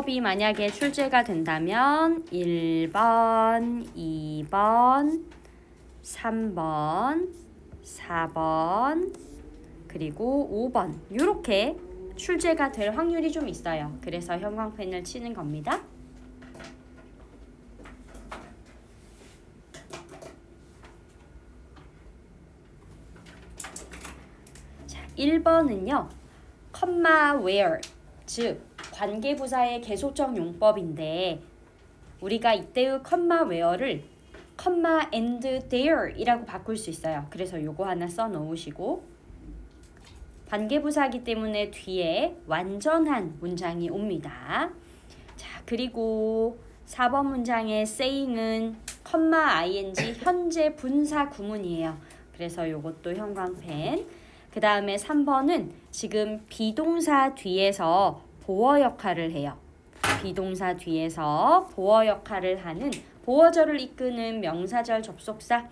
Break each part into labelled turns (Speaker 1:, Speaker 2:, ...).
Speaker 1: 어법이 만약에 출제가 된다면 1번, 2번, 3번, 4번, 그리고 5번 이렇게 출제가 될 확률이 좀 있어요. 그래서 형광펜을 치는 겁니다. 자, 1번은요. comma where, 즉 관계부사의 계속적 용법인데 우리가 이때의 comma where를 comma and there 이라고 바꿀 수 있어요. 그래서 요거 하나 써 놓으시고 관계부사이기 때문에 뒤에 완전한 문장이 옵니다. 자, 그리고 4번 문장의 saying은 comma ing 현재 분사 구문이에요. 그래서 요것도 형광펜. 그 다음에 3번은 지금 비동사 뒤에서 보어 역할을 해요. 비동사 뒤에서 보어 역할을 하는 보어절을 이끄는 명사절 접속사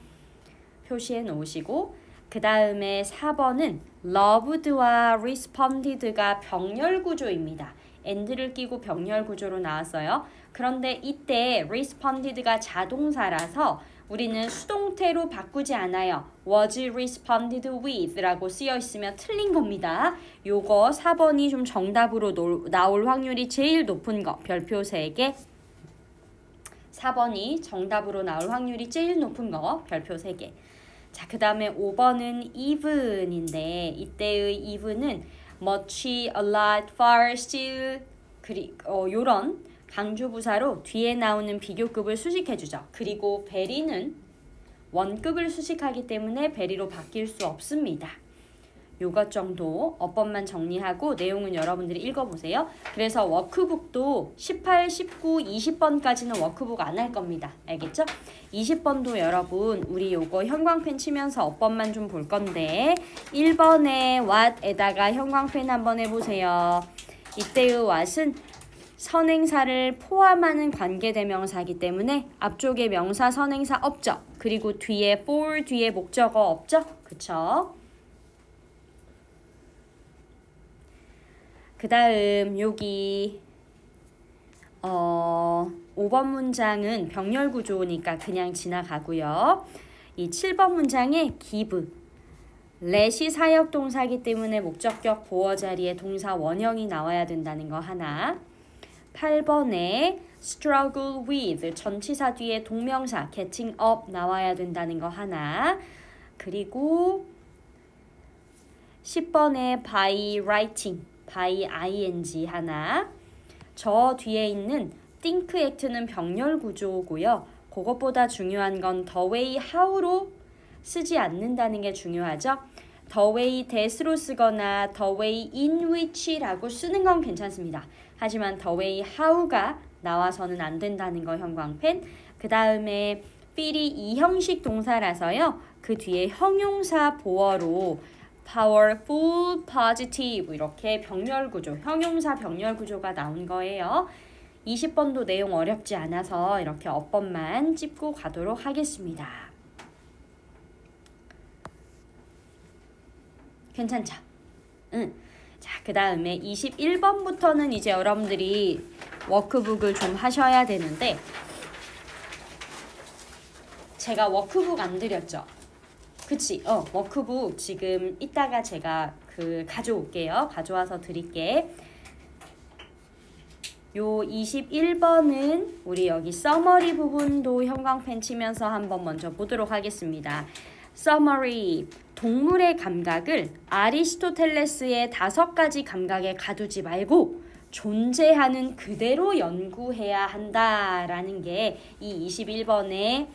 Speaker 1: 표시해 놓으시고 그 다음에 4번은 loved와 responded가 병렬 구조입니다. and를 끼고 병렬 구조로 나왔어요. 그런데 이때 responded가 자동사라서 우리는 수동태로 바꾸지 않아요. was responded with 라고 쓰여 있으면 틀린 겁니다. 요거 4번이 좀 정답으로 나올 확률이 제일 높은 거. 별표 3개. 4번이 정답으로 나올 확률이 제일 높은 거. 별표 3개. 자, 그 다음에 5번은 even인데 이때의 even은 much, a lot, far, still 요런 강조부사로 뒤에 나오는 비교급을 수식해주죠. 그리고 very는 원급을 수식하기 때문에 very로 바뀔 수 없습니다. 요것 정도 어법만 정리하고 내용은 여러분들이 읽어보세요. 그래서 워크북도 18, 19, 20번까지는 워크북 안 할 겁니다. 알겠죠? 20번도 여러분 우리 요거 형광펜 치면서 어법만 좀 볼 건데 1번에 what에다가 형광펜 한번 해보세요. 이때의 what은 선행사를 포함하는 관계대명사이기 때문에 앞쪽에 명사 선행사 없죠. 그리고 뒤에 for 뒤에 목적어 없죠. 그쵸? 그 다음 여기 5번 문장은 병렬 구조니까 그냥 지나가고요. 이 7번 문장에 give let이 사역동사이기 때문에 목적격 보어 자리에 동사 원형이 나와야 된다는 거 하나. 8번에 struggle with 전치사 뒤에 동명사 getting up 나와야 된다는 거 하나. 그리고 10번에 by writing by ing 하나. 저 뒤에 있는 think act는 병렬 구조고요. 그것보다 중요한 건 the way how로 쓰지 않는다는 게 중요하죠. the way that으로 쓰거나 the way in which라고 쓰는 건 괜찮습니다. 하지만 the way how가 나와서는 안 된다는 거 형광펜. 그 다음에 feel이 이형식 동사라서요. 그 뒤에 형용사 보어로 powerful, positive 이렇게 병렬 구조, 형용사 병렬 구조가 나온 거예요. 20번도 내용 어렵지 않아서 이렇게 어법만 짚고 가도록 하겠습니다. 괜찮죠? 응. 자, 그 다음에 21번부터는 이제 여러분들이 워크북을 좀 하셔야 되는데 제가 워크북 안 드렸죠? 그치? 워크북 지금 이따가 제가 가져올게요. 가져와서 드릴게. 요 21번은 우리 여기 서머리 부분도 형광펜 치면서 한번 먼저 보도록 하겠습니다. 서머리, 동물의 감각을 아리스토텔레스의 5가지 감각에 가두지 말고 존재하는 그대로 연구해야 한다라는 게 이 21번의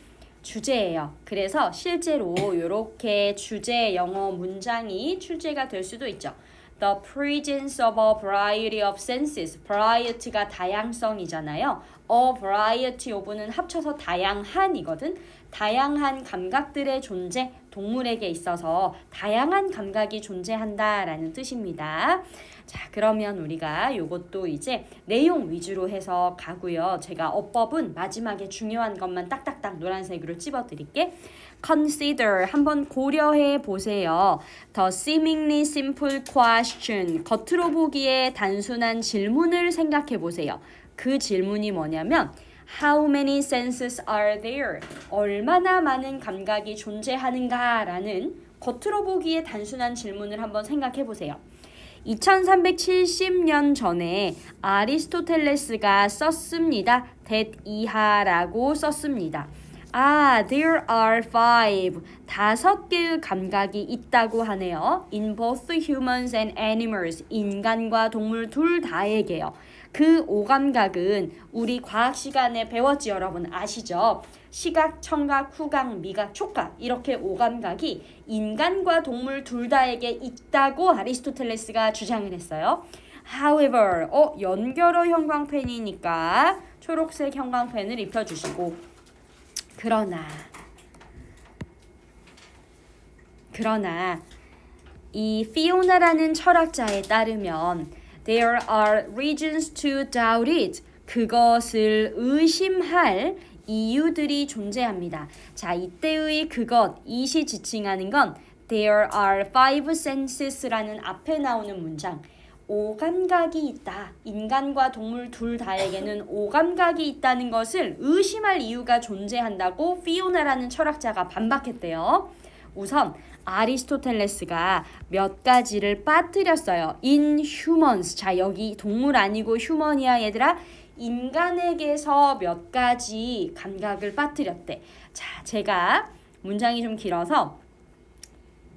Speaker 1: 주제예요. 그래서 실제로 이렇게 주제 영어 문장이 출제가 될 수도 있죠. The presence of a variety of senses. variety가 다양성이잖아요. A variety of는 합쳐서 다양한이거든. 다양한 감각들의 존재, 동물에게 있어서 다양한 감각이 존재한다라는 뜻입니다. 자, 그러면 우리가 요것도 이제 내용 위주로 해서 가고요. 제가 어법은 마지막에 중요한 것만 딱딱딱 노란색으로 찝어드릴게. Consider, 한번 고려해 보세요. The seemingly simple question, 겉으로 보기에 단순한 질문을 생각해 보세요. 그 질문이 뭐냐면 How many senses are there? 얼마나 많은 감각이 존재하는가라는 겉으로 보기에 단순한 질문을 한번 생각해 보세요. 2370년 전에 아리스토텔레스가 썼습니다. that 이하라고 썼습니다. There are 5개의 감각이 있다고 하네요. In both humans and animals. 인간과 동물 둘 다에게요. 그 5감각은 우리 과학 시간에 배웠지 여러분 아시죠? 시각, 청각, 후각, 미각, 촉각 이렇게 5감각이 인간과 동물 둘 다에게 있다고 아리스토텔레스가 주장을 했어요. However, 연결어 형광펜이니까 초록색 형광펜을 입혀주시고 그러나 이 피오나라는 철학자에 따르면 There are reasons to doubt it. 그것을 의심할 이유들이 존재합니다. 자, 이때의 이시 지칭하는 건 There are 5 senses라는 앞에 나오는 문장. 5감각이 있다. 인간과 동물 둘 다에게는 5감각이 있다는 것을 의심할 이유가 존재한다고 피오나라는 철학자가 반박했대요. 우선 아리스토텔레스가 몇 가지를 빠뜨렸어요. In humans. 자, 여기 동물 아니고 휴먼이야 얘들아. 인간에게서 몇 가지 감각을 빠뜨렸대. 자, 제가 문장이 좀 길어서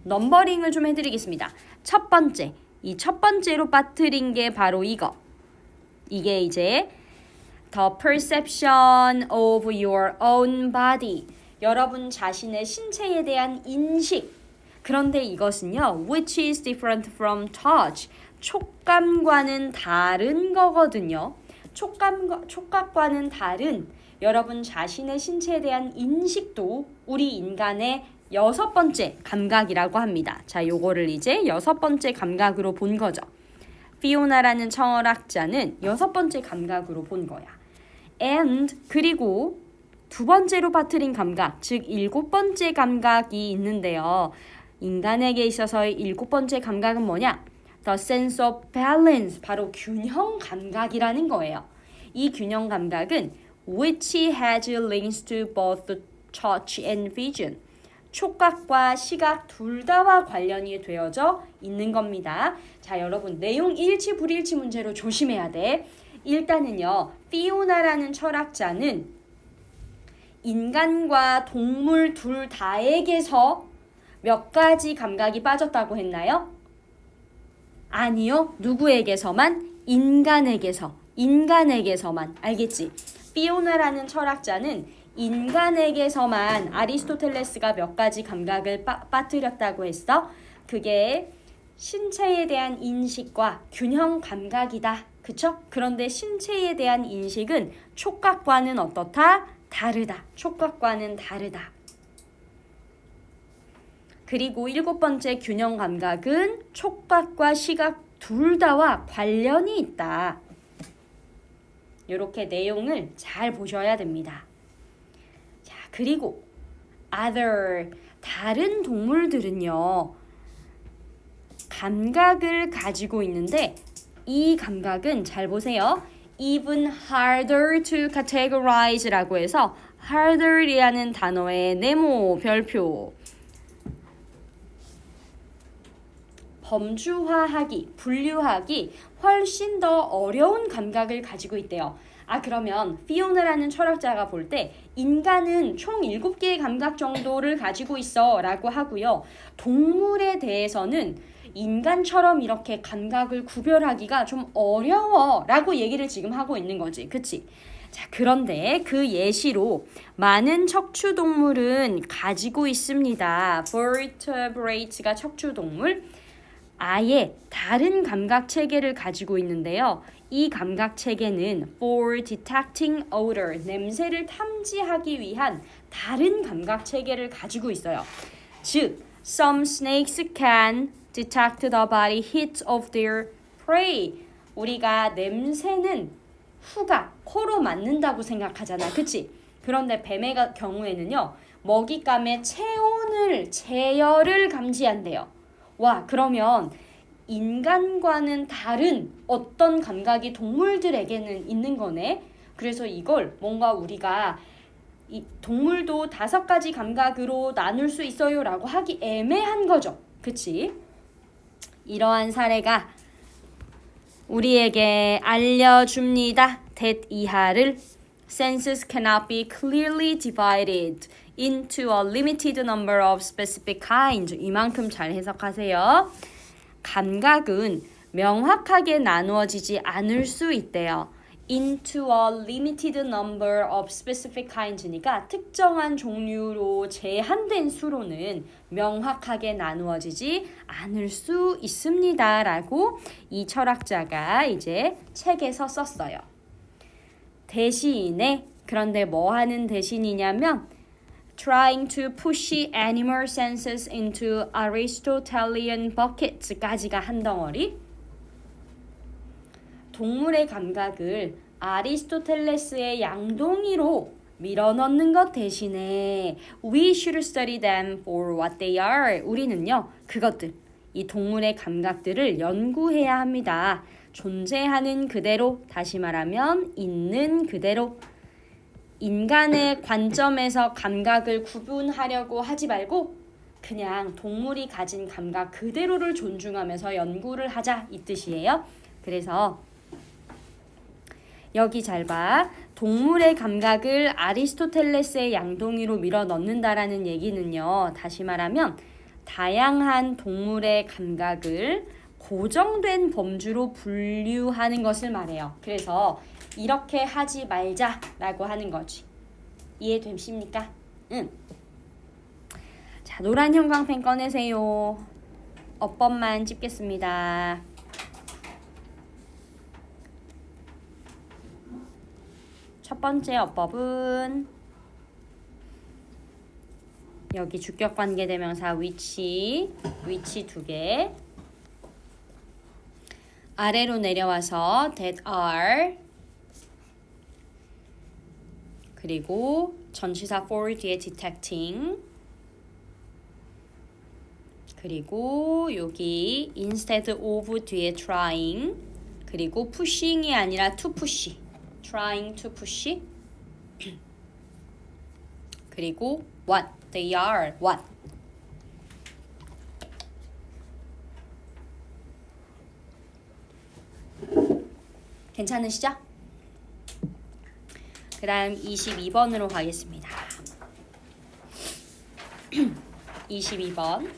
Speaker 1: 넘버링을 좀 해드리겠습니다. 첫 번째, 이 첫 번째로 빠뜨린 게 바로 이게 이제 The perception of your own body. 여러분 자신의 신체에 대한 인식. 그런데 이것은요, which is different from touch. 촉감과는 다른 거거든요. 촉각과는 다른 여러분 자신의 신체에 대한 인식도 우리 인간의 6번째 감각이라고 합니다. 자, 요거를 이제 6번째 감각으로 본 거죠. 피오나라는 철학자는 6번째 감각으로 본 거야. And 그리고 두 번째로 빠뜨린 감각, 즉 7번째 감각이 있는데요. 인간에게 있어서의 7번째 감각은 뭐냐? The sense of balance, 바로 균형 감각이라는 거예요. 이 균형 감각은 which has links to both touch and vision. 촉각과 시각 둘 다와 관련이 되어져 있는 겁니다. 자, 여러분 내용 일치 불일치 문제로 조심해야 돼. 일단은요, 피오나라는 철학자는 인간과 동물 둘 다에게서 몇 가지 감각이 빠졌다고 했나요? 아니요. 누구에게서만? 인간에게서만. 알겠지? 피오나라는 철학자는 인간에게서만 아리스토텔레스가 몇 가지 감각을 빠뜨렸다고 했어. 그게 신체에 대한 인식과 균형 감각이다. 그쵸? 그런데 신체에 대한 인식은 촉각과는 어떻다? 다르다. 촉각과는 다르다. 그리고 7번째 균형 감각은 촉각과 시각 둘 다와 관련이 있다. 이렇게 내용을 잘 보셔야 됩니다. 자, 그리고 other, 다른 동물들은요, 감각을 가지고 있는데 이 감각은 잘 보세요. Even harder to categorize라고 해서 harder이라는 단어의 네모 별표. 범주화하기, 분류하기 훨씬 더 어려운 감각을 가지고 있대요. 그러면 피오나라는 철학자가 볼 때 인간은 총 7개의 감각 정도를 가지고 있어 라고 하고요. 동물에 대해서는 인간처럼 이렇게 감각을 구별하기가 좀 어려워 라고 얘기를 지금 하고 있는 거지. 그치? 자, 그런데 그 예시로 많은 척추동물은 가지고 있습니다. vertebrate가 척추동물. 아예 다른 감각 체계를 가지고 있는데요. 이 감각 체계는 for detecting odor, 냄새를 탐지하기 위한 다른 감각 체계를 가지고 있어요. 즉, some snakes can detect the body heat of their prey. 우리가 냄새는 후각, 코로 맡는다고 생각하잖아. 그치? 그런데 뱀의 경우에는요, 먹잇감의 체열을 감지한대요. 와, 그러면 인간과는 다른 어떤 감각이 동물들에게는 있는 거네. 그래서 이걸 뭔가 우리가 이 동물도 5가지 감각으로 나눌 수 있어요 라고 하기 애매한 거죠. 그치? 이러한 사례가 우리에게 알려줍니다. that 이하를 senses cannot be clearly divided into a limited number of specific kinds. 이만큼 잘 해석하세요. 감각은 명확하게 나누어지지 않을 수 있대요. into a limited number of specific kinds니까 특정한 종류로 제한된 수로는 명확하게 나누어지지 않을 수 있습니다. 라고 이 철학자가 이제 책에서 썼어요. 대신에 그런데 뭐 하는 대신이냐면 trying to push animal senses into Aristotelian buckets까지가 한 덩어리. 동물의 감각을 아리스토텔레스의 양동이로 밀어넣는 것 대신에 we should study them for what they are. 우리는요, 그것들, 이 동물의 감각들을 연구해야 합니다. 존재하는 그대로, 다시 말하면 있는 그대로. 인간의 관점에서 감각을 구분하려고 하지 말고 그냥 동물이 가진 감각 그대로를 존중하면서 연구를 하자 이 뜻이에요. 그래서 여기 잘 봐. 동물의 감각을 아리스토텔레스의 양동이로 밀어 넣는다라는 얘기는요. 다시 말하면 다양한 동물의 감각을 고정된 범주로 분류하는 것을 말해요. 그래서 이렇게 하지 말자라고 하는 거지. 이해되십니까? 응. 자, 노란 형광펜 꺼내세요. 어법만 찝겠습니다. 첫 번째 어법은 여기 주격관계대명사 위치 2개 아래로 내려와서 that are 그리고 전치사 for 뒤에 detecting 그리고 여기 instead of 뒤에 trying 그리고 pushing이 아니라 to push trying to push 그리고 what they are what 괜찮으시죠? 그 다음 22번으로 가겠습니다. 22번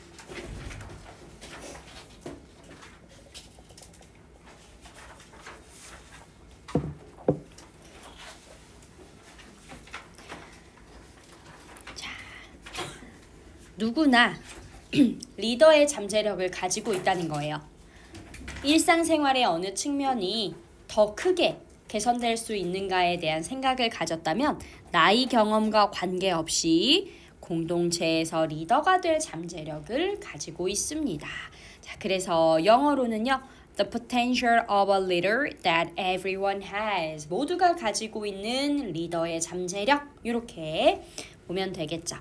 Speaker 1: 누구나 리더의 잠재력을 가지고 있다는 거예요. 일상생활의 어느 측면이 더 크게 개선될 수 있는가에 대한 생각을 가졌다면 나이 경험과 관계없이 공동체에서 리더가 될 잠재력을 가지고 있습니다. 자, 그래서 영어로는요. The potential of a leader that everyone has. 모두가 가지고 있는 리더의 잠재력 이렇게 보면 되겠죠.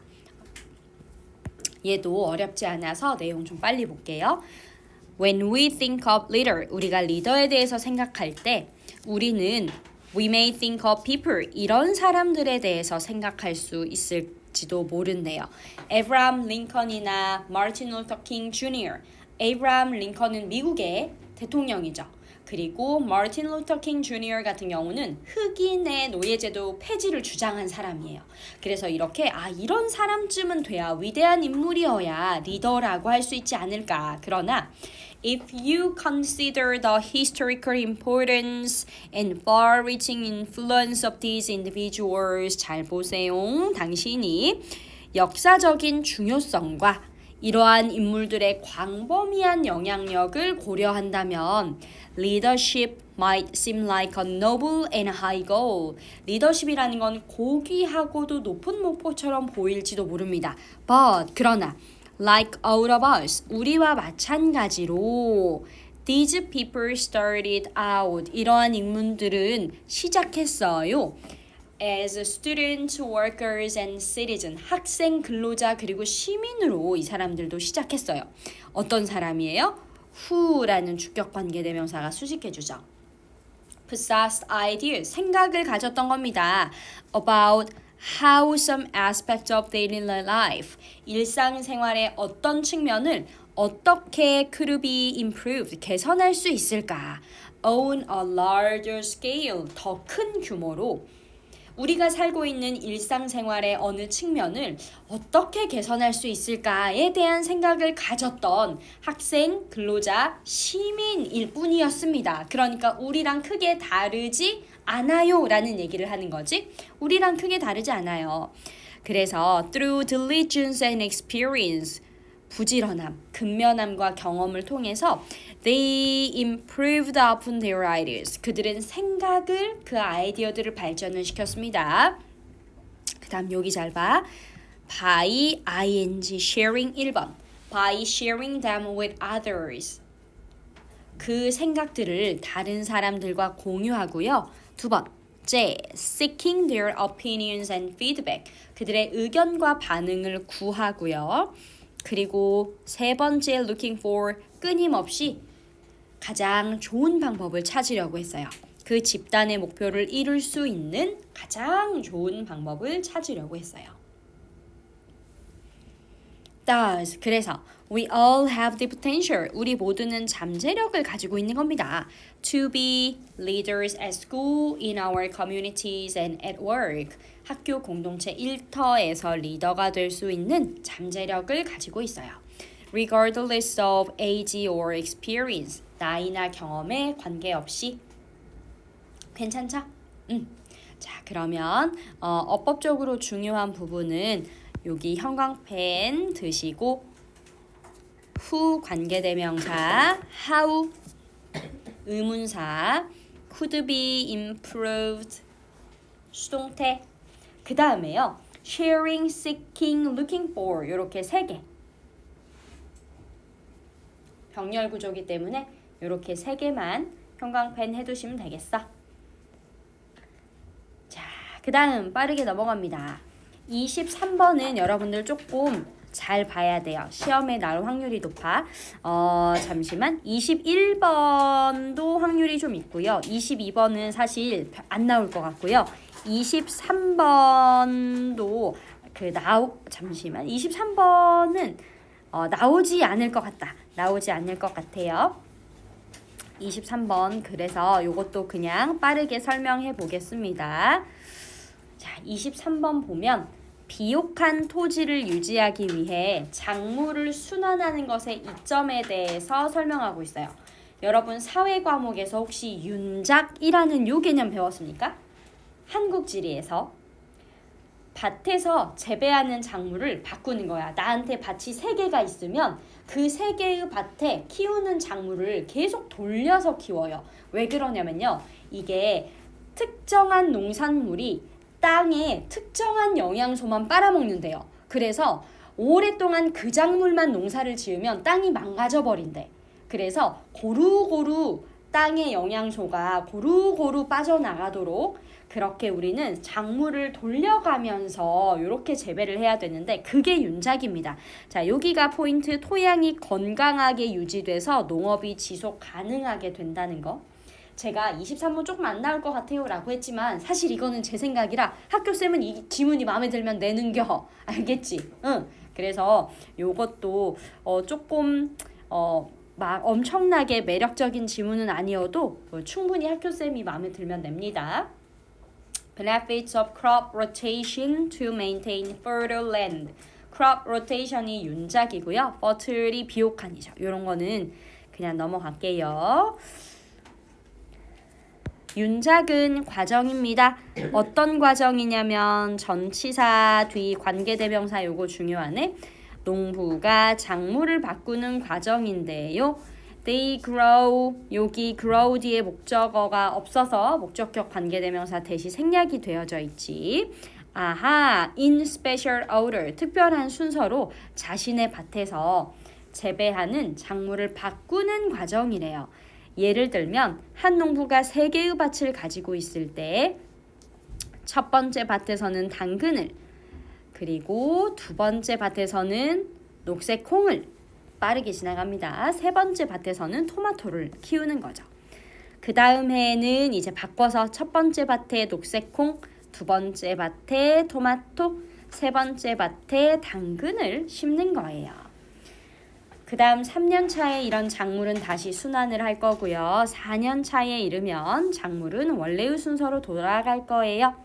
Speaker 1: 얘도 어렵지 않아서 내용 좀 빨리 볼게요. When we think of leader, 우리가 리더에 대해서 생각할 때 우리는 we may think of people, 이런 사람들에 대해서 생각할 수 있을지도 모른대요. 에브라함 링컨이나 마틴 루터 킹 주니어. 에브라함 링컨은 미국의 대통령이죠. 그리고 마틴 루터 킹 주니어 같은 경우는 흑인의 노예제도 폐지를 주장한 사람이에요. 그래서 이렇게 이런 사람쯤은 돼야 위대한 인물이어야 리더라고 할 수 있지 않을까. 그러나 if you consider the historical importance and far-reaching influence of these individuals, 잘 보세요. 당신이 역사적인 중요성과 이러한 인물들의 광범위한 영향력을 고려한다면 leadership might seem like a noble and high goal. 리더십이라는 건 고귀하고도 높은 목표처럼 보일지도 모릅니다. But 그러나 like all of us, 우리와 마찬가지로 these people started out. 이러한 인물들은 시작했어요. As students, workers, and citizens. 학생, 근로자, 그리고 시민으로 이 사람들도 시작했어요. 어떤 사람이에요? who라는 주격 관계대명사가 수식해주죠. possessed ideas, 생각을 가졌던 겁니다. about how some aspect of daily life, 일상생활의 어떤 측면을 어떻게 could be improved, 개선할 수 있을까? on a larger scale, 더 큰 규모로 우리가 살고 있는 일상생활의 어느 측면을 어떻게 개선할 수 있을까에 대한 생각을 가졌던 학생, 근로자, 시민일 뿐이었습니다. 그러니까 우리랑 크게 다르지 않아요 라는 얘기를 하는 거지. 우리랑 크게 다르지 않아요. 그래서 through diligence and experience, 부지런함, 근면함과 경험을 통해서 they improved upon their ideas. 그들은 생각을, 그 아이디어들을 발전을 시켰습니다. 그 다음 여기 잘 봐. by ing sharing 1번. by sharing them with others. 그 생각들을 다른 사람들과 공유하고요. 2번. seeking their opinions and feedback. 그들의 의견과 반응을 구하고요. 그리고 3번째 looking for, 끊임없이 가장 좋은 방법을 찾으려고 했어요. 그 집단의 목표를 이룰 수 있는 가장 좋은 방법을 찾으려고 했어요. Thus, 그래서 we all have the potential, 우리 모두는 잠재력을 가지고 있는 겁니다. To be leaders at school, in our communities and at work. 학교 공동체 일터에서 리더가 될 수 있는 잠재력을 가지고 있어요. Regardless of age or experience, 나이나 경험에 관계없이. 괜찮죠? 자, 그러면 어법적으로 중요한 부분은 여기 형광펜 드시고 who 관계대명사, how 의문사, could be improved 수동태, 그 다음에요 sharing, seeking, looking for 이렇게 3개 병렬 구조이기 때문에 이렇게 3개만 형광펜 해두시면 되겠어. 자, 그 다음 빠르게 넘어갑니다. 23번은 여러분들 조금 잘 봐야 돼요. 시험에 나올 확률이 높아. 잠시만. 21번도 확률이 좀 있고요. 22번은 사실 안 나올 것 같고요. 23번도 잠시만. 23번은 나오지 않을 것 같다. 나오지 않을 것 같아요. 23번 그래서 요것도 그냥 빠르게 설명해 보겠습니다. 자, 23번 보면 비옥한 토지를 유지하기 위해 작물을 순환하는 것의 이점에 대해서 설명하고 있어요. 여러분 사회 과목에서 혹시 윤작이라는 요 개념 배웠습니까? 한국지리에서 밭에서 재배하는 작물을 바꾸는 거야. 나한테 밭이 3개가 있으면 그 3개의 밭에 키우는 작물을 계속 돌려서 키워요. 왜 그러냐면요. 이게 특정한 농산물이 땅에 특정한 영양소만 빨아먹는데요. 그래서 오랫동안 그 작물만 농사를 지으면 땅이 망가져 버린대. 그래서 고루고루 땅의 영양소가 고루고루 빠져나가도록 그렇게 우리는 작물을 돌려가면서 이렇게 재배를 해야 되는데 그게 윤작입니다. 자, 여기가 포인트, 토양이 건강하게 유지돼서 농업이 지속 가능하게 된다는 거. 제가 23번 조금 안 나올 것 같아요 라고 했지만 사실 이거는 제 생각이라 학교쌤은 이 지문이 마음에 들면 내는겨. 알겠지? 응. 그래서 요것도 조금 막 엄청나게 매력적인 지문은 아니어도 충분히 학교쌤이 마음에 들면 냅니다. Benefits of crop rotation to maintain fertile land. crop rotation이 윤작이고요. fertile이 비옥한이죠. 이런 거는 그냥 넘어갈게요. 윤작은 과정입니다. 어떤 과정이냐면 전치사 뒤 관계대명사 요거 중요하네. 농부가 작물을 바꾸는 과정인데요. They grow, 여기 grow 뒤에 목적어가 없어서 목적격 관계대명사 대시 생략이 되어져 있지. 아하, in special order, 특별한 순서로 자신의 밭에서 재배하는 작물을 바꾸는 과정이래요. 예를 들면 한 농부가 3개의 밭을 가지고 있을 때 첫 번째 밭에서는 당근을, 그리고 두 번째 밭에서는 녹색 콩을, 빠르게 지나갑니다. 세 번째 밭에서는 토마토를 키우는 거죠. 그 다음 해에는 이제 바꿔서 첫 번째 밭에 녹색콩, 두 번째 밭에 토마토, 세 번째 밭에 당근을 심는 거예요. 그 다음 3년 차에 이런 작물은 다시 순환을 할 거고요. 4년 차에 이르면 작물은 원래의 순서로 돌아갈 거예요.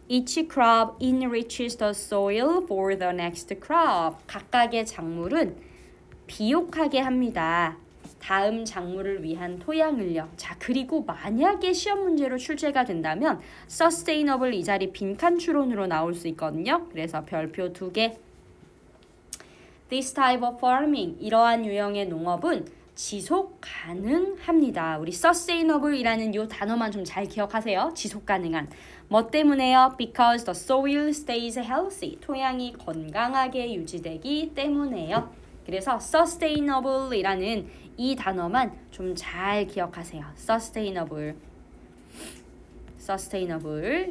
Speaker 1: Each crop enriches the soil for the next crop. 각각의 작물은 비옥하게 합니다. 다음 작물을 위한 토양을요. 자, 그리고 만약에 시험 문제로 출제가 된다면 sustainable 이 자리 빈칸 추론으로 나올 수 있거든요. 그래서 별표 2개. This type of farming, 이러한 유형의 농업은 지속 가능합니다. 우리 sustainable이라는 이 단어만 좀 잘 기억하세요. 지속 가능한. 뭐 때문에요? Because the soil stays healthy. 토양이 건강하게 유지되기 때문에요. 그래서 sustainable이라는 이 단어만 좀 잘 기억하세요. sustainable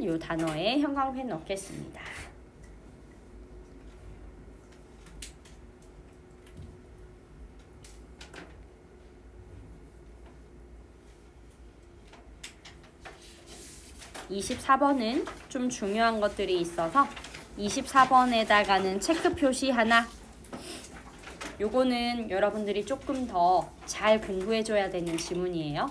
Speaker 1: 이 단어에 형광펜 넣겠습니다. (24번은) 좀 중요한 것들이 있어서 24번에다가는 체크 표시 하나. 요거는 여러분들이 조금 더 잘 공부해줘야 되는 지문이에요.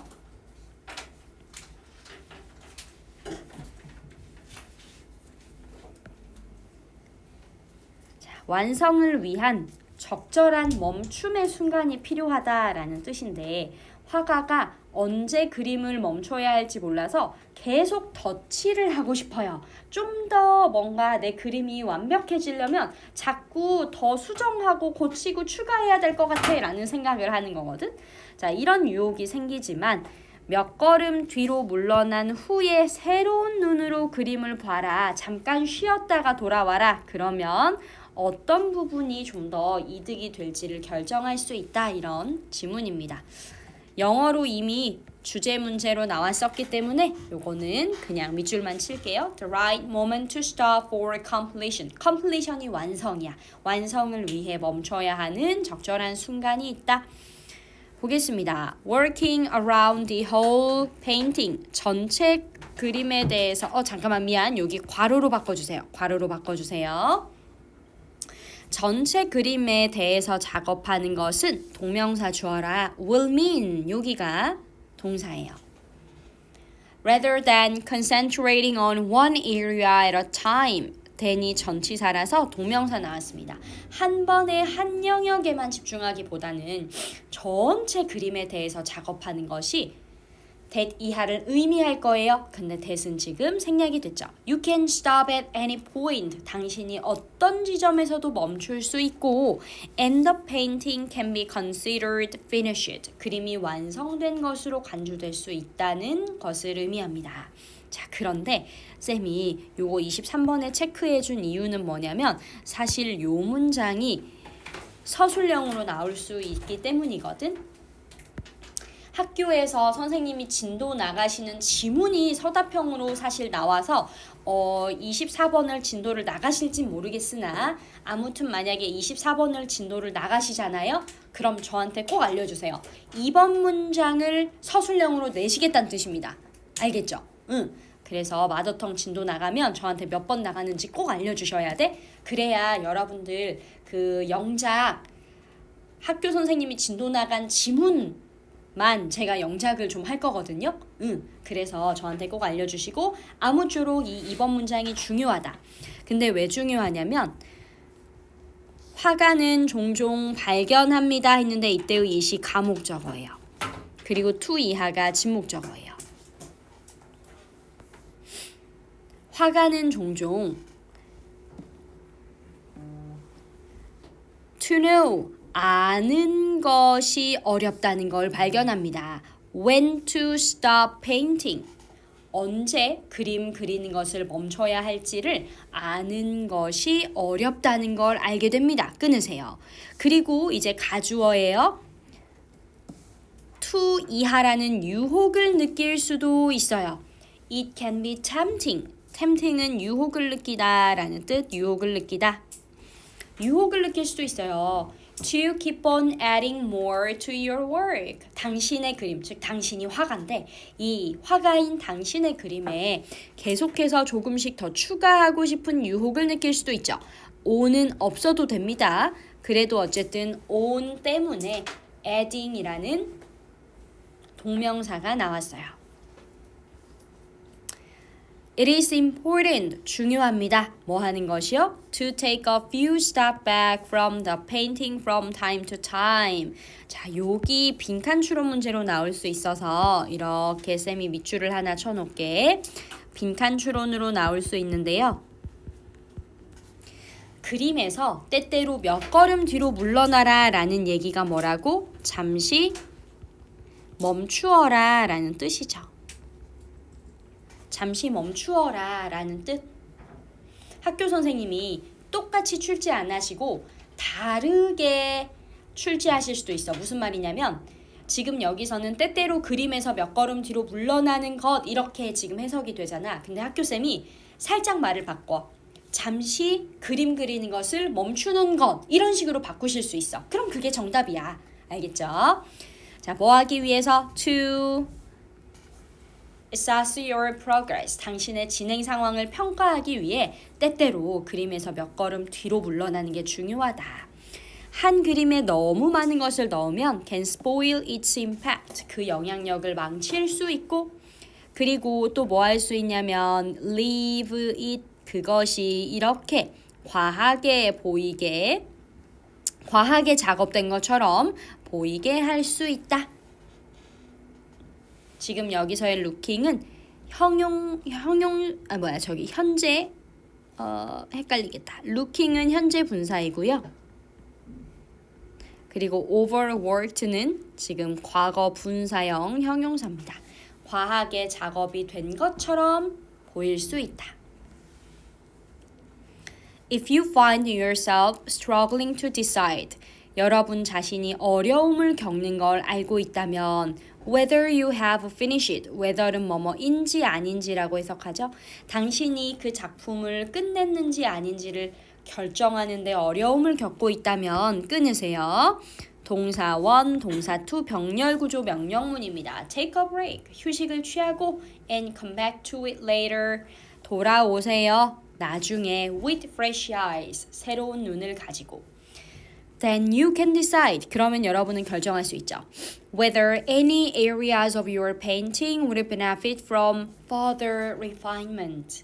Speaker 1: 자, 완성을 위한 적절한 멈춤의 순간이 필요하다라는 뜻인데, 화가가 언제 그림을 멈춰야 할지 몰라서 계속 덧칠을 하고 싶어요. 좀 더 뭔가 내 그림이 완벽해지려면 자꾸 더 수정하고 고치고 추가해야 될 것 같아 라는 생각을 하는 거거든. 자, 이런 유혹이 생기지만 몇 걸음 뒤로 물러난 후에 새로운 눈으로 그림을 봐라. 잠깐 쉬었다가 돌아와라. 그러면 어떤 부분이 좀 더 이득이 될지를 결정할 수 있다. 이런 지문입니다. 영어로 이미 주제 문제로 나왔었기 때문에 요거는 그냥 밑줄만 칠게요. The right moment to stop for completion. completion이 완성이야. 완성을 위해 멈춰야 하는 적절한 순간이 있다. 보겠습니다. Working around the whole painting. 전체 그림에 대해서 잠깐만 미안. 여기 괄호로 바꿔주세요. 괄호로 바꿔주세요. 전체 그림에 대해서 작업하는 것은 동명사 주어라 will mean 여기가 동사예요. Rather than concentrating on one area at a time. than이 전치사라서 동명사 나왔습니다. 한 번에 한 영역에만 집중하기보다는 전체 그림에 대해서 작업하는 것이 that 이하를 의미할 거예요. 근데 that은 지금 생략이 됐죠. You can stop at any point. 당신이 어떤 지점에서도 멈출 수 있고 and the painting can be considered finished. 그림이 완성된 것으로 간주될 수 있다는 것을 의미합니다. 자, 그런데 쌤이 요거 23번에 체크해 준 이유는 뭐냐면 사실 요 문장이 서술형으로 나올 수 있기 때문이거든. 학교에서 선생님이 진도 나가시는 지문이 서답형으로 사실 나와서 24번을 진도를 나가실진 모르겠으나 아무튼 만약에 24번을 진도를 나가시잖아요. 그럼 저한테 꼭 알려주세요. 2번 문장을 서술형으로 내시겠다는 뜻입니다. 알겠죠? 응. 그래서 마더텅 진도 나가면 저한테 몇 번 나가는지 꼭 알려주셔야 돼. 그래야 여러분들 그 영작 학교 선생님이 진도 나간 지문 만 제가 영작을 좀 할 거거든요. 그래서 저한테 꼭 알려주시고 아무쪼록 이 2번 문장이 중요하다. 근데 왜 중요하냐면 화가는 종종 발견합니다 했는데 이때의 이시 가목적어예요. 그리고 to 이하가 진목적어예요. 화가는 종종 to know 아는 것이 어렵다는 걸 발견합니다. When to stop painting. 언제 그림 그리는 것을 멈춰야 할지를 아는 것이 어렵다는 걸 알게 됩니다. 끊으세요. 그리고 이제 가주어예요. to 이하라는 유혹을 느낄 수도 있어요. It can be tempting. tempting은 유혹을 느끼다 라는 뜻. 유혹을 느끼다. 유혹을 느낄 수도 있어요. to keep on adding more to your work. 당신의 그림, 즉 당신이 화가인데 이 화가인 당신의 그림에 계속해서 조금씩 더 추가하고 싶은 유혹을 느낄 수도 있죠. on은 없어도 됩니다. 그래도 어쨌든 on 때문에 adding이라는 동명사가 나왔어요. It is important, 중요합니다. 뭐 하는 것이요? To take a few step back from the painting from time to time. 자, 여기 빈칸 추론 문제로 나올 수 있어서 이렇게 쌤이 밑줄을 하나 쳐놓게 빈칸 추론으로 나올 수 있는데요. 그림에서 때때로 몇 걸음 뒤로 물러나라 라는 얘기가 뭐라고? 잠시 멈추어라 라는 뜻이죠. 잠시 멈추어라 라는 뜻. 학교 선생님이 똑같이 출제 안 하시고 다르게 출제하실 수도 있어. 무슨 말이냐면 지금 여기서는 때때로 그림에서 몇 걸음 뒤로 물러나는 것 이렇게 지금 해석이 되잖아. 근데 학교쌤이 살짝 말을 바꿔. 잠시 그림 그리는 것을 멈추는 것 이런 식으로 바꾸실 수 있어. 그럼 그게 정답이야. 알겠죠? 자, 뭐 하기 위해서? To assess your progress. 당신의 진행 상황을 평가하기 위해 때때로 그림에서 몇 걸음 뒤로 물러나는 게 중요하다. 한 그림에 너무 많은 것을 넣으면 can spoil its impact. 그 영향력을 망칠 수 있고 그리고 또 뭐 할 수 있냐면 leave it. 그것이 이렇게 과하게 보이게 과하게 작업된 것처럼 보이게 할 수 있다. 지금 여기서의 looking은 현재 헷갈리겠다. looking은 현재 분사이고요. 그리고 overworked는 지금 과거 분사형 형용사입니다. 과하게 작업이 된 것처럼 보일 수 있다. If you find yourself struggling to decide, 여러분 자신이 어려움을 겪는 걸 알고 있다면 whether you have finished it, whether는 뭐뭐인지 아닌지라고 해석하죠. 당신이 그 작품을 끝냈는지 아닌지를 결정하는데 어려움을 겪고 있다면 끊으세요. 동사 1, 동사 2 병렬 구조 명령문입니다. Take a break, 휴식을 취하고 and come back to it later, 돌아오세요. 나중에 with fresh eyes, 새로운 눈을 가지고. Then you can decide, 그러면 여러분은 결정할 수 있죠. Whether any areas of your painting would benefit from further refinement.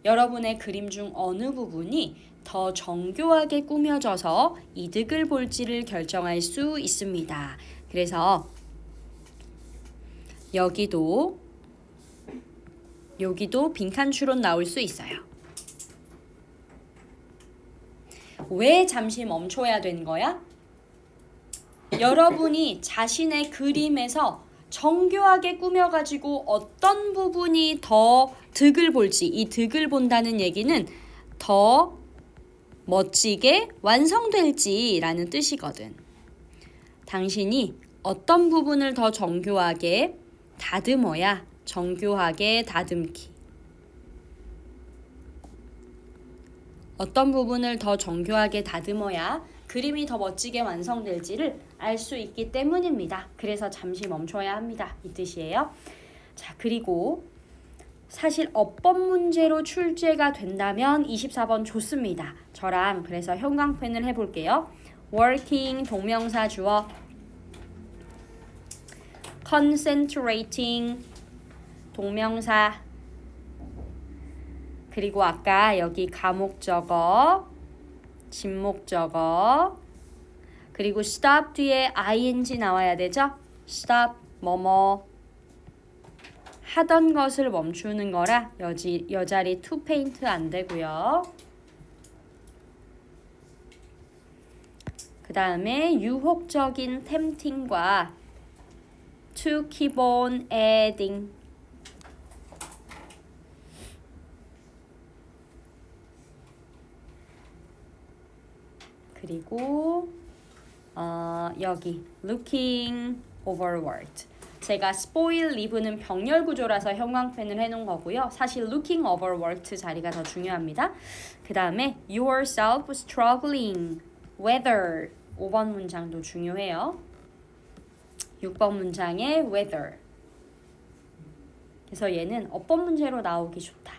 Speaker 1: 여러분의 그림 중 어느 부분이 더 정교하게 꾸며져서 이득을 볼지를 결정할 수 있습니다. 그래서 여기도 빈칸 추론 나올 수 있어요. 왜 잠시 멈춰야 된 거야? 여러분이 자신의 그림에서 정교하게 꾸며가지고 어떤 부분이 더 득을 볼지, 이 득을 본다는 얘기는 더 멋지게 완성될지라는 뜻이거든. 당신이 어떤 부분을 더 정교하게 다듬어야 정교하게 다듬기. 어떤 부분을 더 정교하게 다듬어야 그림이 더 멋지게 완성될지를 알 수 있기 때문입니다. 그래서 잠시 멈춰야 합니다. 이 뜻이에요. 자, 그리고 사실 어법 문제로 출제가 된다면 24번 좋습니다. 저랑 그래서 형광펜을 해볼게요. working 동명사 주어, concentrating 동명사, 그리고 아까 여기 가목적어, 진목적어, 그리고 stop 뒤에 ing 나와야 되죠? stop 뭐뭐 하던 것을 멈추는 거라 여자리 to paint 안 되고요. 그 다음에 유혹적인 tempting과 to keep on adding. 그리고 여기 looking overworked. 제가 spoil, leave는 병렬 구조라서 형광펜을 해놓은 거고요. 사실 looking overworked 자리가 더 중요합니다. 그 다음에 yourself struggling, whether 5번 문장도 중요해요. 6번 문장의 whether. 그래서 얘는 어법 문제로 나오기 좋다.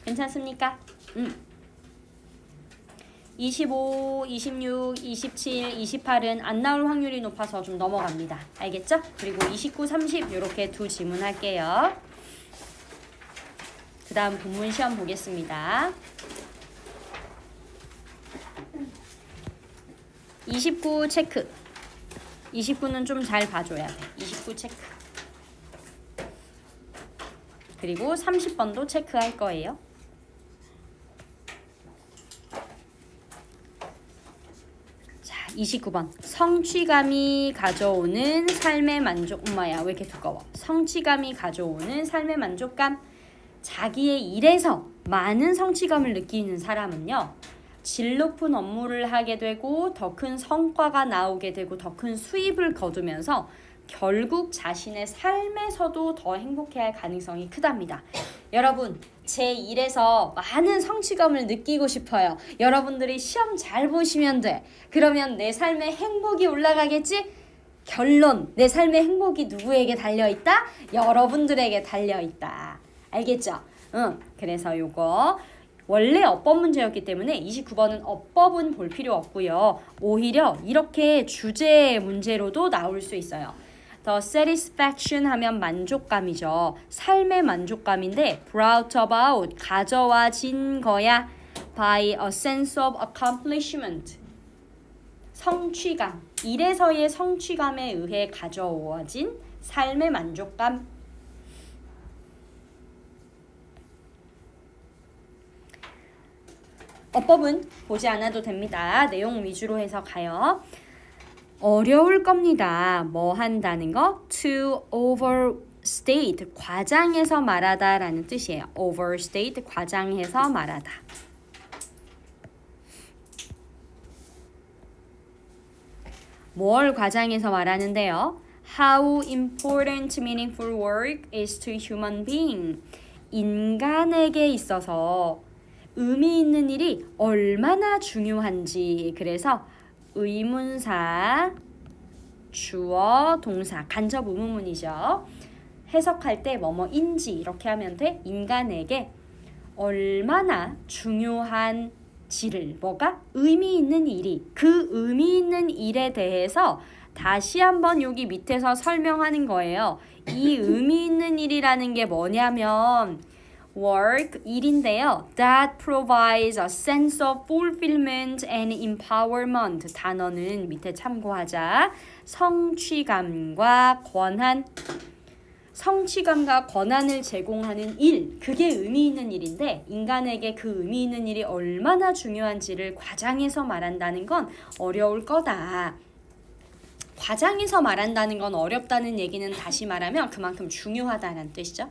Speaker 1: 괜찮습니까? 25, 26, 27, 28은 안 나올 확률이 높아서 좀 넘어갑니다. 알겠죠? 그리고 29, 30 이렇게 두 지문 할게요. 그 다음 본문 시험 보겠습니다. 29 체크. 29는 좀 잘 봐줘야 돼. 29 체크. 그리고 30번도 체크할 거예요. 자, 29번. 성취감이 가져오는 삶의 만족. 엄마야, 왜 이렇게 두꺼워? 성취감이 가져오는 삶의 만족감. 자기의 일에서 많은 성취감을 느끼는 사람은요, 질 높은 업무를 하게 되고 더 큰 성과가 나오게 되고 더 큰 수입을 거두면서 결국 자신의 삶에서도 더 행복해할 가능성이 크답니다. 여러분, 제 일에서 많은 성취감을 느끼고 싶어요. 여러분들이 시험 잘 보시면 돼. 그러면 내 삶의 행복이 올라가겠지? 결론, 내 삶의 행복이 누구에게 달려있다? 여러분들에게 달려있다. 알겠죠? 그래서 요거 원래 어법 문제였기 때문에 29번은 어법은 볼 필요 없고요. 오히려 이렇게 주제 문제로도 나올 수 있어요. The satisfaction 하면 만족감이죠. 삶의 만족감인데 brought about, 가져와진 거야. by a sense of accomplishment, 성취감, 일에서의 성취감에 의해 가져와진 삶의 만족감. 어법은 보지 않아도 됩니다. 내용 위주로 해서 가요. 어려울 겁니다. 뭐 한다는 거? To overstate, 과장해서 말하다 라는 뜻이에요. overstate, 과장해서 말하다. 뭘 과장해서 말하는데요? How important meaningful work is to human being. 인간에게 있어서 의미 있는 일이 얼마나 중요한지. 그래서 의문사, 주어, 동사, 간접 의문문이죠. 해석할 때 뭐뭐인지 이렇게 하면 돼. 인간에게 얼마나 중요한지를, 뭐가? 의미 있는 일이, 그 의미 있는 일에 대해서 다시 한번 여기 밑에서 설명하는 거예요. 이 의미 있는 일이라는 게 뭐냐면 work, 일인데요. That provides a sense of fulfillment and empowerment. 단어는 밑에 참고하자. 성취감과 권한. 성취감과 권한을 제공하는 일, 그게 의미 있는 일인데 인간에게 그 의미 있는 일이 얼마나 중요한지를 과장해서 말한다는 건 어려울 거다. 과장해서 말한다는 건 어렵다는 얘기는 다시 말하면 그만큼 중요하다는 뜻이죠.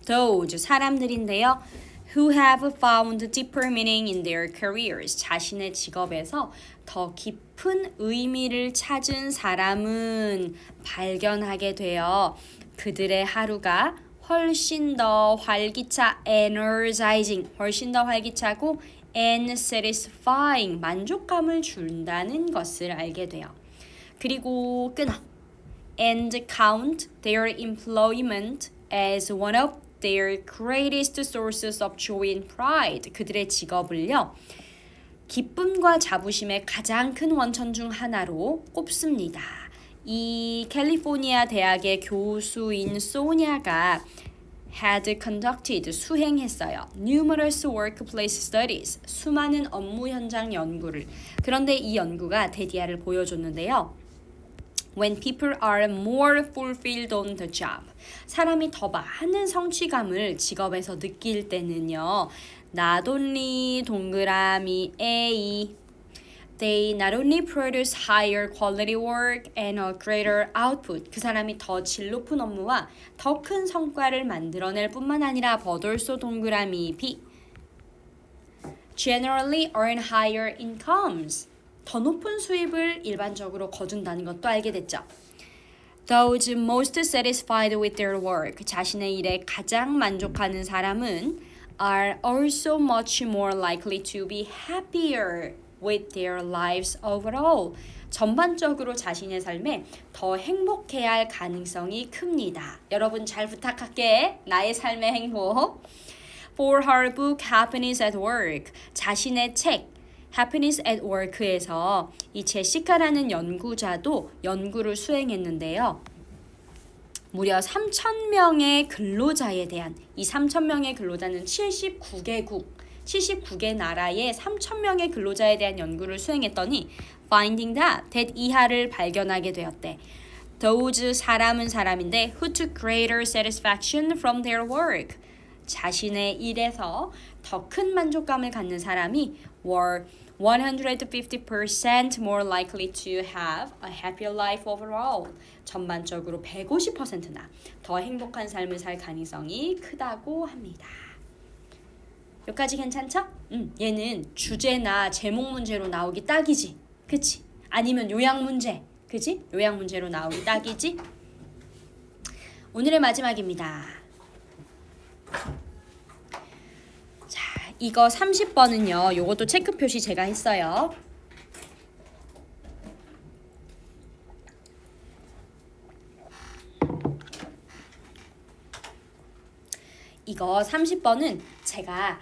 Speaker 1: Those, 사람들인데요. Who have found deeper meaning in their careers. 자신의 직업에서 더 깊은 의미를 찾은 사람은 발견하게 되어 그들의 하루가 훨씬 더 활기차, energizing, 훨씬 더 활기차고 and satisfying, 만족감을 준다는 것을 알게 돼요. 그리고 끊어. And count their employment as one of their greatest sources of joy and pride. 그들의 직업을요, 기쁨과 자부심의 가장 큰 원천 중 하나로 꼽습니다. 이 캘리포니아 대학의 교수인 소냐가 had conducted, 수행했어요. numerous workplace studies, 수많은 업무 현장 연구를. 그런데 이 연구가 대디아를 보여줬는데요. When people are more fulfilled on the job, 사람이 더 많은 성취감을 직업에서 느낄 때는요, not only 동그라미 A, they not only produce higher quality work and a greater output. 그 사람이 더 질 높은 업무와 더 큰 성과를 만들어낼 뿐만 아니라 버돌소 동그라미 B, generally earn higher incomes. 더 높은 수입을 일반적으로 거둔다는 것도 알게 됐죠. Those most satisfied with their work. 자신의 일에 가장 만족하는 사람은 are also much more likely to be happier with their lives overall. 전반적으로 자신의 삶에 더 행복해야 할 가능성이 큽니다. 여러분 잘 부탁할게. 나의 삶의 행복. For her book Happiness at Work. 자신의 책 Happiness at Work에서 이 제시카라는 연구자도 연구를 수행했는데요. 무려 3,000명의 근로자에 대한 이 3,000명의 근로자는 79개 나라의 3,000명의 근로자에 대한 연구를 수행했더니 finding that 이하를 발견하게 되었대. Those 사람은 사람인데 who took greater satisfaction from their work. 자신의 일에서 더 큰 만족감을 갖는 사람이 were 150% more likely to have a happier life overall. 전반적으로 150%나 더 행복한 삶을 살 가능성이 크다고 합니다. 여기까지 괜찮죠? 얘는 주제나 제목 문제로 나오기 딱이지. 그치? 아니면 요약 문제. 그치? 요약 문제로 나오기 딱이지? 오늘의 마지막입니다. 자, 이거 30번은요. 요것도 체크 표시 제가 했어요. 이거 30번은 제가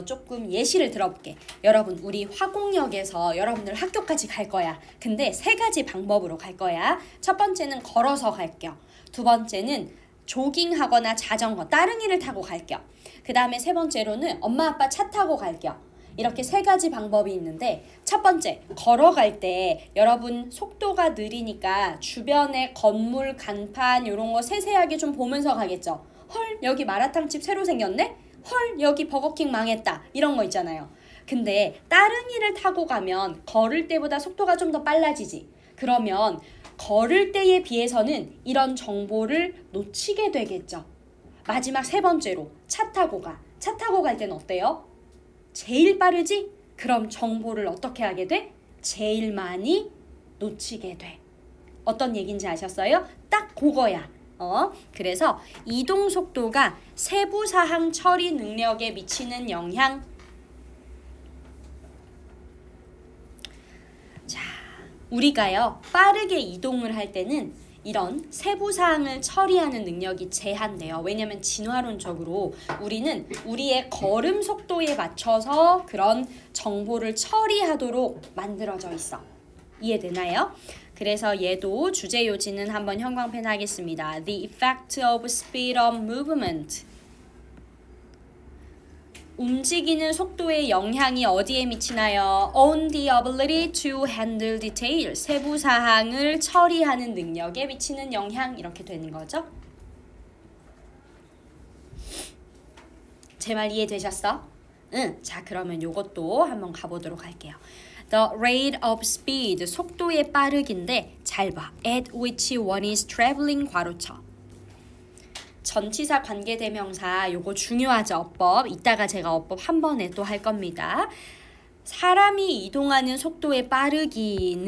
Speaker 1: 조금 예시를 들어볼게. 여러분 우리 화곡역에서 여러분들 학교까지 갈 거야. 근데 세 가지 방법으로 갈 거야. 첫 번째는 걸어서 갈게요. 두 번째는 조깅하거나 자전거, 따릉이를 타고 갈게요. 그 다음에 세 번째로는 엄마 아빠 차 타고 갈게요. 이렇게 세 가지 방법이 있는데 첫 번째, 걸어갈 때 여러분 속도가 느리니까 주변에 건물, 간판 이런 거 세세하게 좀 보면서 가겠죠. 헐, 여기 마라탕집 새로 생겼네? 헐, 여기 버거킹 망했다. 이런 거 있잖아요. 근데 따릉이를 타고 가면 걸을 때보다 속도가 좀 더 빨라지지. 그러면 걸을 때에 비해서는 이런 정보를 놓치게 되겠죠. 마지막 세 번째로 차 타고 가. 차 타고 갈 때는 어때요? 제일 빠르지? 그럼 정보를 어떻게 하게 돼? 제일 많이 놓치게 돼. 어떤 얘기인지 아셨어요? 딱 그거야. 그래서 이동 속도가 세부사항 처리 능력에 미치는 영향. 자, 우리가요 빠르게 이동을 할 때는 이런 세부사항을 처리하는 능력이 제한돼요. 왜냐면 진화론적으로 우리는 우리의 걸음 속도에 맞춰서 그런 정보를 처리하도록 만들어져 있어. 이해되나요? 그래서 얘도 주제 요지는 한번 형광펜 하겠습니다. The effect of speed on movement. 움직이는 속도의 영향이 어디에 미치나요? On the ability to handle detail. 세부 사항을 처리하는 능력에 미치는 영향. 이렇게 되는 거죠. 제 말 이해되셨어? 응. 자, 그러면 요것도 한번 가보도록 할게요. The rate of speed, 속도의 빠르기인데 잘 봐. At which one is traveling 괄호쳐. 전치사 관계대명사 요거 중요하죠. 어법. 이따가 제가 어법 한 번에 또 할 겁니다. 사람이 이동하는 속도의 빠르기는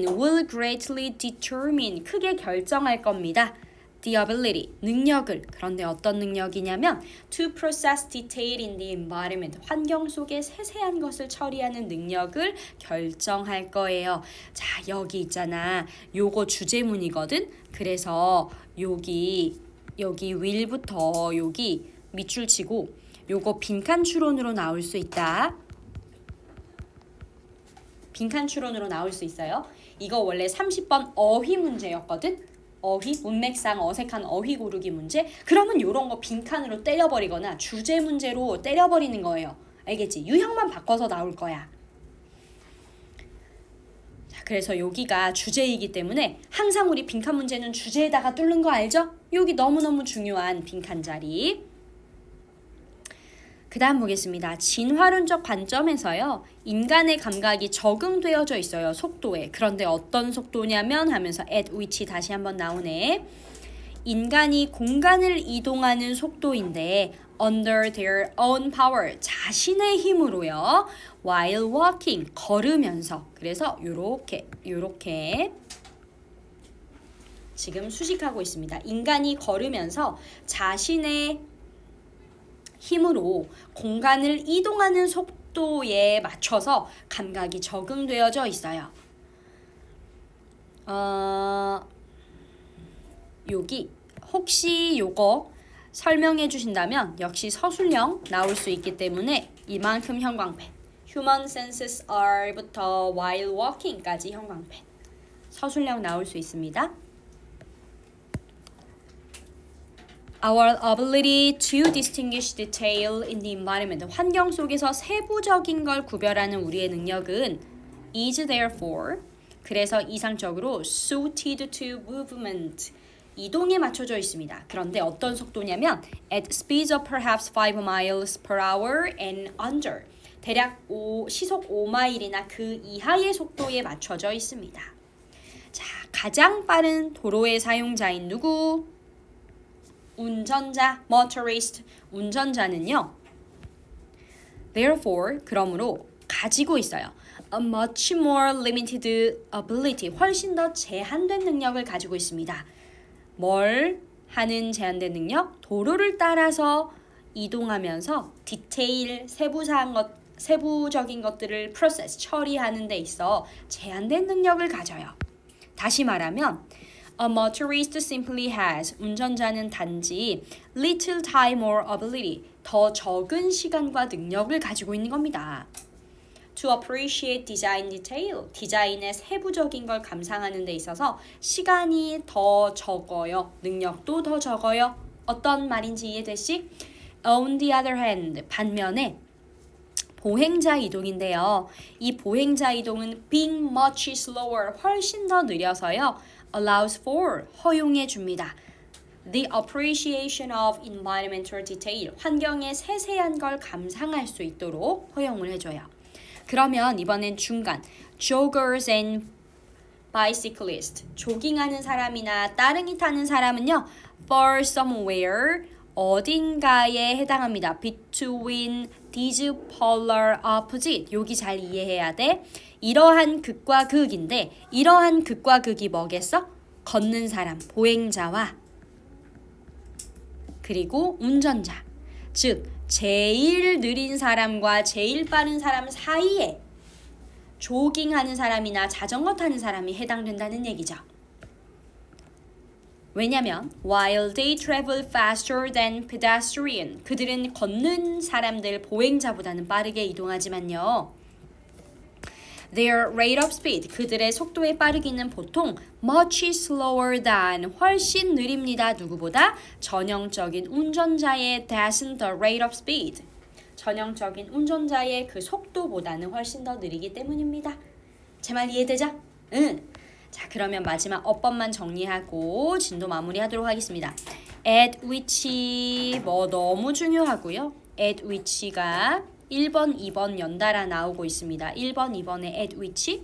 Speaker 1: will greatly determine, 크게 결정할 겁니다. The ability, 능력을. 그런데 어떤 능력이냐면 to process detail in the environment, 환경 속의 세세한 것을 처리하는 능력을 결정할 거예요. 자, 여기 있잖아. 요거 주제문이거든. 그래서 여기 will부터 여기 밑줄 치고 요거 빈칸 추론으로 나올 수 있다. 빈칸 추론으로 나올 수 있어요. 이거 원래 30번 어휘 문제였거든. 어휘, 문맥상 어색한 어휘 고르기 문제. 그러면 요런 거 빈칸으로 때려버리거나 주제 문제로 때려버리는 거예요. 알겠지? 유형만 바꿔서 나올 거야. 자, 그래서 여기가 주제이기 때문에 항상 우리 빈칸 문제는 주제에다가 뚫는 거 알죠? 여기 너무너무 중요한 빈칸 자리. 그 다음 보겠습니다. 진화론적 관점에서요. 인간의 감각이 적응되어져 있어요. 속도에. 그런데 어떤 속도냐면 하면서 at which 다시 한번 나오네. 인간이 공간을 이동하는 속도인데 under their own power, 자신의 힘으로요. while walking, 걸으면서. 그래서 요렇게 지금 수식하고 있습니다. 인간이 걸으면서 자신의 힘으로 공간을 이동하는 속도에 맞춰서 감각이 적응되어져 있어요. 여기 혹시 요거 설명해 주신다면 역시 서술형 나올 수 있기 때문에 이만큼 형광펜 Human senses are 부터 while walking까지 형광펜 서술형 나올 수 있습니다. Our ability to distinguish detail in the environment. 환경 속에서 세부적인 걸 구별하는 우리의 능력은 is therefore 그래서 이상적으로 suited to movement 이동에 맞춰져 있습니다. 그런데 어떤 속도냐면 at speeds of perhaps 5 miles per hour and under 대략 시속 5마일이나 그 이하의 속도에 맞춰져 있습니다. 자, 가장 빠른 도로의 사용자인 누구? 운전자, motorist, 운전자는요. Therefore, 그러므로 가지고 있어요. A much more limited ability, 훨씬 더 제한된 능력을 가지고 있습니다. 뭘 하는 제한된 능력? 도로를 따라서 이동하면서 디테일, 세부적인 것들을 프로세스, 처리하는 데 있어 제한된 능력을 가져요. 다시 말하면 A motorist simply has, 운전자는 단지 little time or ability, 더 적은 시간과 능력을 가지고 있는 겁니다. To appreciate design detail, 디자인의 세부적인 걸 감상하는 데 있어서 시간이 더 적어요. 능력도 더 적어요. 어떤 말인지 이해되시? On the other hand, 반면에 보행자 이동인데요. 이 보행자 이동은 being much slower, 훨씬 더 느려서요. allows for, 허용해 줍니다. The appreciation of environmental detail, 환경의 세세한 걸 감상할 수 있도록 허용을 해줘요. 그러면 이번엔 중간, joggers and bicyclists, 조깅하는 사람이나 따릉이 타는 사람은요. for somewhere, 어딘가에 해당합니다. between these polar opposite, 여기 잘 이해해야 돼. 이러한 극과 극인데 이러한 극과 극이 뭐겠어? 걷는 사람, 보행자와 그리고 운전자. 즉 제일 느린 사람과 제일 빠른 사람 사이에 조깅하는 사람이나 자전거 타는 사람이 해당된다는 얘기죠. 왜냐면 while they travel faster than pedestrian, 그들은 걷는 사람들, 보행자보다는 빠르게 이동하지만요. Their rate of speed, 그들의 속도의 빠르기는 보통 much slower than, 훨씬 느립니다. 누구보다? 전형적인 운전자의 that's the rate of speed. 전형적인 운전자의 그 속도보다는 훨씬 더 느리기 때문입니다. 제 말 이해되죠? 응. 자, 그러면 마지막 어법만 정리하고 진도 마무리하도록 하겠습니다. at which 뭐 너무 중요하고요. at which가 1번, 2번 연달아 나오고 있습니다. 1번, 2번의 at which.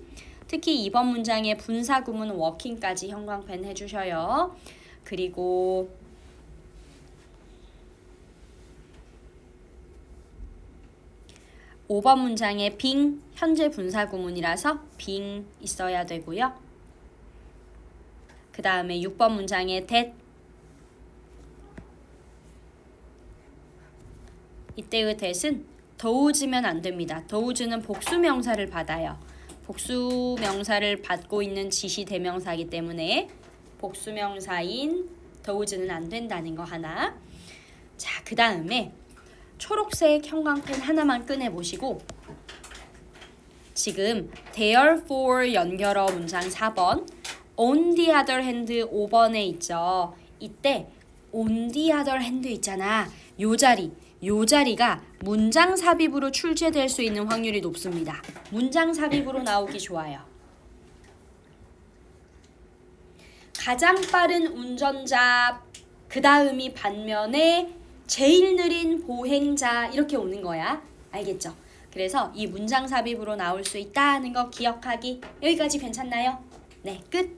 Speaker 1: 특히 2번 문장의 분사구문 working까지 형광펜 해주셔요. 그리고 5번 문장에 being 현재 분사구문이라서 being 있어야 되고요. 그 다음에 6번 문장에 that 이때의 that은 더우지면 안 됩니다. 더우즈는 복수명사를 받아요. 복수명사를 받고 있는 지시 대명사이기 때문에 복수명사인 더우즈는 안 된다는 거 하나. 자, 그 다음에 초록색 형광펜 하나만 꺼내보시고 지금 therefore 연결어 문장 4번 on the other hand 5번에 있죠. 이때 on the other hand 있잖아. 요 자리가 문장 삽입으로 출제될 수 있는 확률이 높습니다. 문장 삽입으로 나오기 좋아요. 가장 빠른 운전자, 그 다음이 반면에 제일 느린 보행자 이렇게 오는 거야. 알겠죠? 그래서 이 문장 삽입으로 나올 수 있다는 거 기억하기. 여기까지 괜찮나요? 네, 끝!